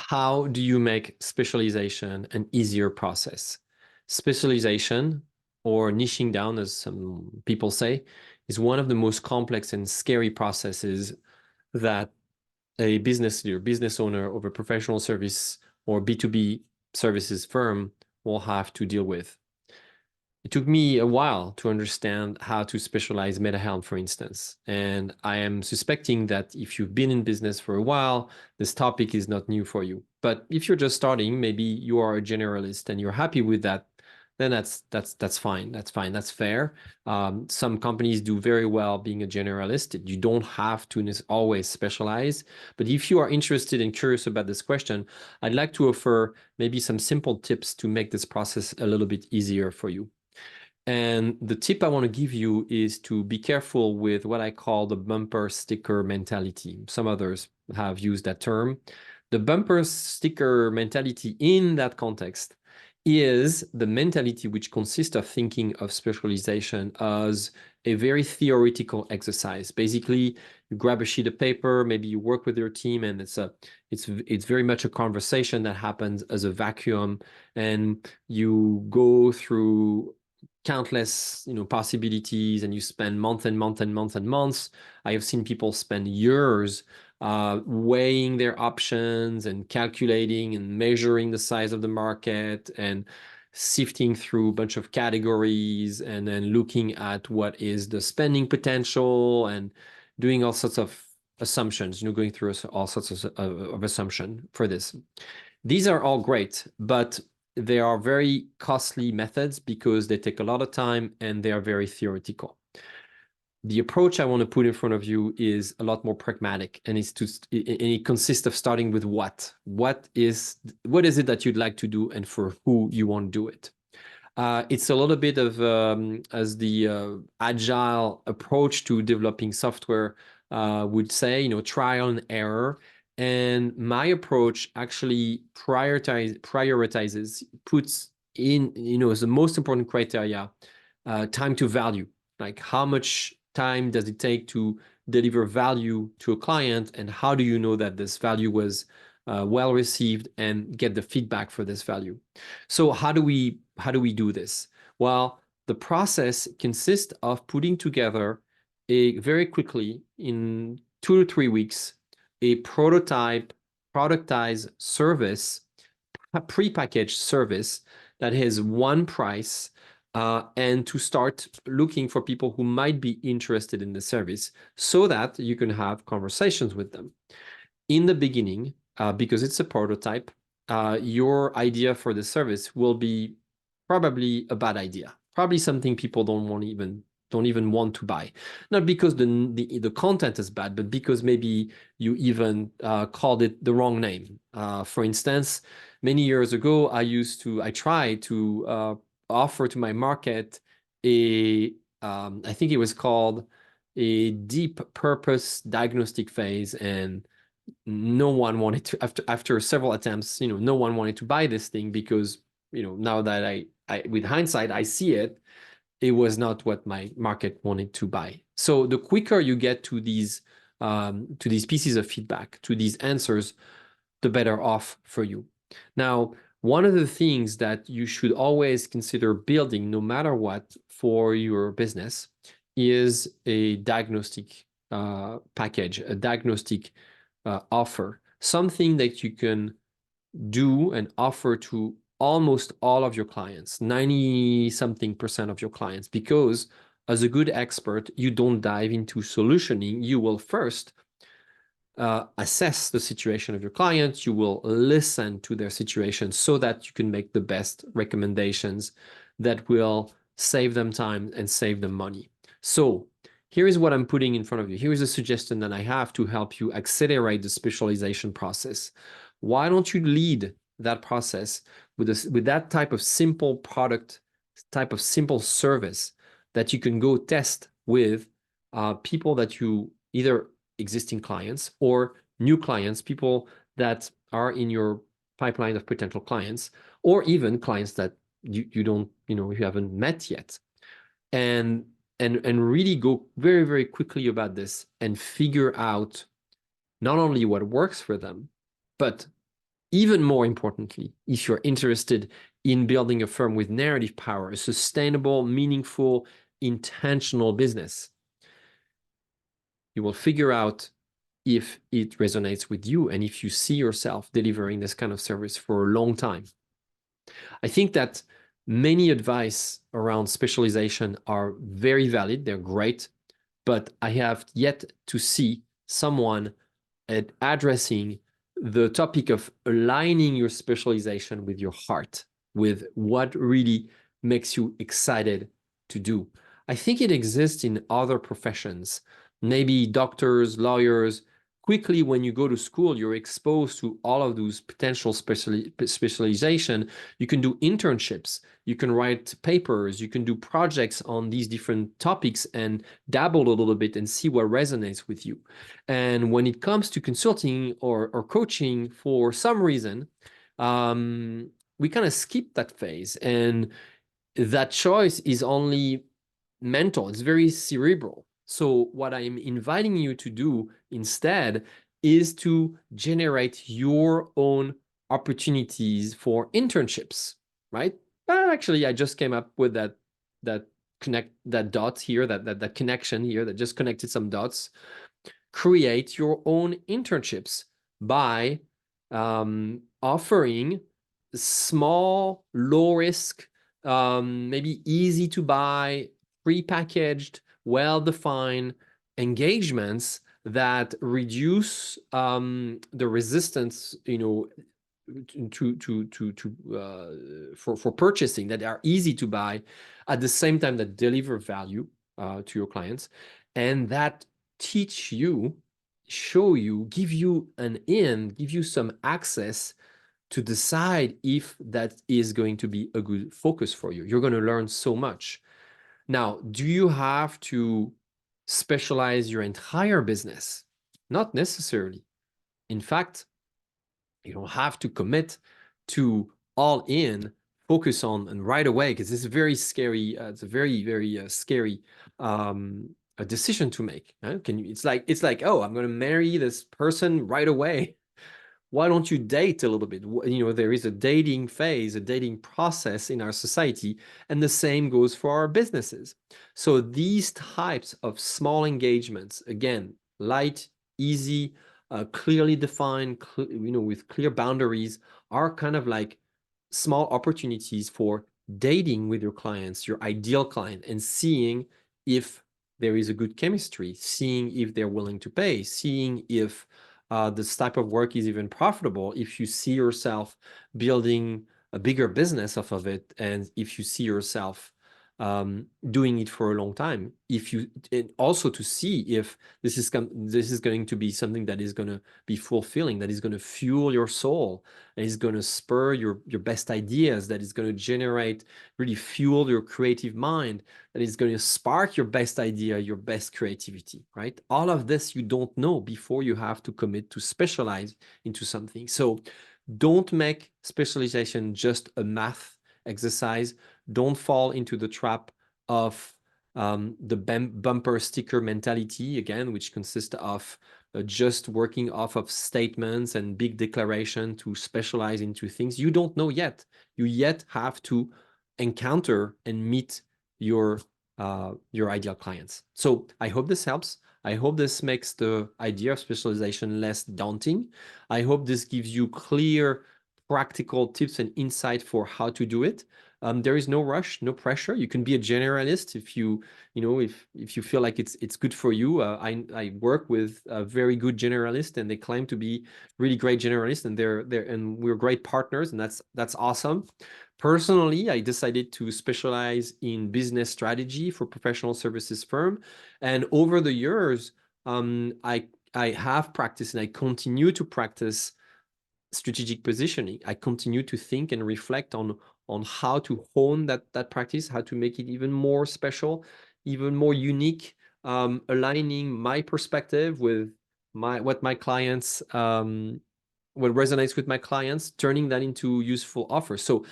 How do you make specialization an easier process? Specialization, or niching down, as some people say, is one of the most complex and scary processes that a business leader, business owner of a professional service or B2B services firm will have to deal with. It took me a while to understand how to specialize MetaHelm, for instance. And I am suspecting that if you've been in business for a while, this topic is not new for you. But if you're just starting, maybe you are a generalist and you're happy with that, then that's fine. That's fine. That's fair. Some companies do very well being a generalist. You don't have to always specialize. But if you are interested and curious about this question, I'd like to offer maybe some simple tips to make this process a little bit easier for you. And the tip I want to give you is to be careful with what I call the bumper sticker mentality. Some others have used that term. The bumper sticker mentality in that context is the mentality which consists of thinking of specialization as a very theoretical exercise. Basically, you grab a sheet of paper, maybe you work with your team, and it's very much a conversation that happens as a vacuum, and you go through countless possibilities, and you spend months and months and months and months. I have seen people spend years weighing their options and calculating and measuring the size of the market and sifting through a bunch of categories and then looking at what is the spending potential and doing all sorts of assumptions, going through all sorts of assumption for this. These are all great, but they are very costly methods because they take a lot of time and they are very theoretical. The approach I want to put in front of you is a lot more pragmatic, and it consists of starting with what. What is it that you'd like to do and for who you want to do it? It's a little bit of as the agile approach to developing software would say, trial and error. And my approach actually prioritizes, puts in, as the most important criteria, time to value. Like, how much time does it take to deliver value to a client, and how do you know that this value was well received and get the feedback for this value? So how do we do this? Well, the process consists of putting together very quickly, in 2 to 3 weeks, a productized service, a prepackaged service that has one price, and to start looking for people who might be interested in the service so that you can have conversations with them. In the beginning, because it's a prototype, your idea for the service will be probably a bad idea, probably something people don't even want to buy. Not because the content is bad, but because maybe you even called it the wrong name. For instance, many years ago, I tried to offer to my market I think it was called a deep purpose diagnostic phase, and no one wanted to, after several attempts, no one wanted to buy this thing because, now that I with hindsight, I see it was not what my market wanted to buy. So the quicker you get to these pieces of feedback, to these answers, the better off for you. Now, one of the things that you should always consider building, no matter what, for your business is a diagnostic package, a diagnostic offer, something that you can do and offer to almost all of your clients, 90-something% of your clients, because as a good expert, you don't dive into solutioning. You will first assess the situation of your clients. You will listen to their situation so that you can make the best recommendations that will save them time and save them money. So here is what I'm putting in front of you. Here is a suggestion that I have to help you accelerate the specialization process. Why don't you lead that process with that type of simple product, type of simple service that you can go test with people that you either existing clients or new clients, people that are in your pipeline of potential clients, or even clients that you don't, you haven't met yet. And really go very, very quickly about this and figure out not only what works for them, but even more importantly, if you're interested in building a firm with narrative power, a sustainable, meaningful, intentional business, you will figure out if it resonates with you and if you see yourself delivering this kind of service for a long time. I think that many advice around specialization are very valid. They're great, but I have yet to see someone at addressing the topic of aligning your specialization with your heart, with what really makes you excited to do. I think it exists in other professions, maybe doctors, lawyers. Quickly, when you go to school, you're exposed to all of those potential specialization. You can do internships, you can write papers, you can do projects on these different topics and dabble a little bit and see what resonates with you. And when it comes to consulting or coaching, for some reason, we kind of skip that phase. And that choice is only mental, it's very cerebral. So what I'm inviting you to do instead is to generate your own opportunities for internships, right? Actually, I just came up with that dot here, that connection here that just connected some dots. Create your own internships by offering small, low risk, maybe easy to buy, pre-packaged, well-defined engagements that reduce the resistance, for purchasing, that are easy to buy, at the same time that deliver value to your clients, and that teach you, show you, give you give you some access to decide if that is going to be a good focus for you. You're going to learn so much. Now, do you have to specialize your entire business? Not necessarily. In fact, you don't have to commit to all in, focus on and right away, because it's very scary. It's a very, very scary a decision to make. It's like, oh, I'm going to marry this person right away. Why don't you date a little bit? There is a dating phase, a dating process in our society, and the same goes for our businesses. So these types of small engagements, again, light, easy, clearly defined, with clear boundaries, are kind of like small opportunities for dating with your clients, your ideal client, and seeing if there is a good chemistry, seeing if they're willing to pay, seeing if this type of work is even profitable, if you see yourself building a bigger business off of it, and if you see yourself doing it for a long time, and also to see if this is going to be something that is going to be fulfilling, that is going to fuel your soul, and is going to spur your best ideas, that is going to really fuel your creative mind, that is going to spark your best idea, your best creativity, right? All of this you don't know before you have to commit to specialize into something. So don't make specialization just a math exercise. Don't fall into the trap of the bumper sticker mentality, again, which consists of just working off of statements and big declaration to specialize into things you don't know yet. You yet have to encounter and meet your ideal clients. So I hope this helps. I hope this makes the idea of specialization less daunting. I hope this gives you clear, practical tips and insight for how to do it. There is no rush, no pressure. You can be a generalist if you feel like it's good for you. I work with a very good generalist, and they claim to be really great generalists, and and we're great partners, and that's awesome. Personally, I decided to specialize in business strategy for professional services firm, and over the years, I have practiced and I continue to practice strategic positioning. I continue to think and reflect on how to hone that practice, how to make it even more special, even more unique, aligning my perspective with what my clients, what resonates with my clients, turning that into useful offers. So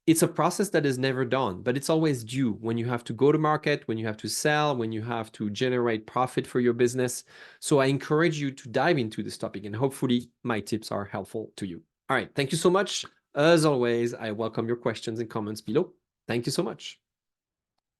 it's a process that is never done, but it's always due when you have to go to market, when you have to sell, when you have to generate profit for your business. So I encourage you to dive into this topic, and hopefully my tips are helpful to you. All right. Thank you so much. As always, I welcome your questions and comments below. Thank you so much.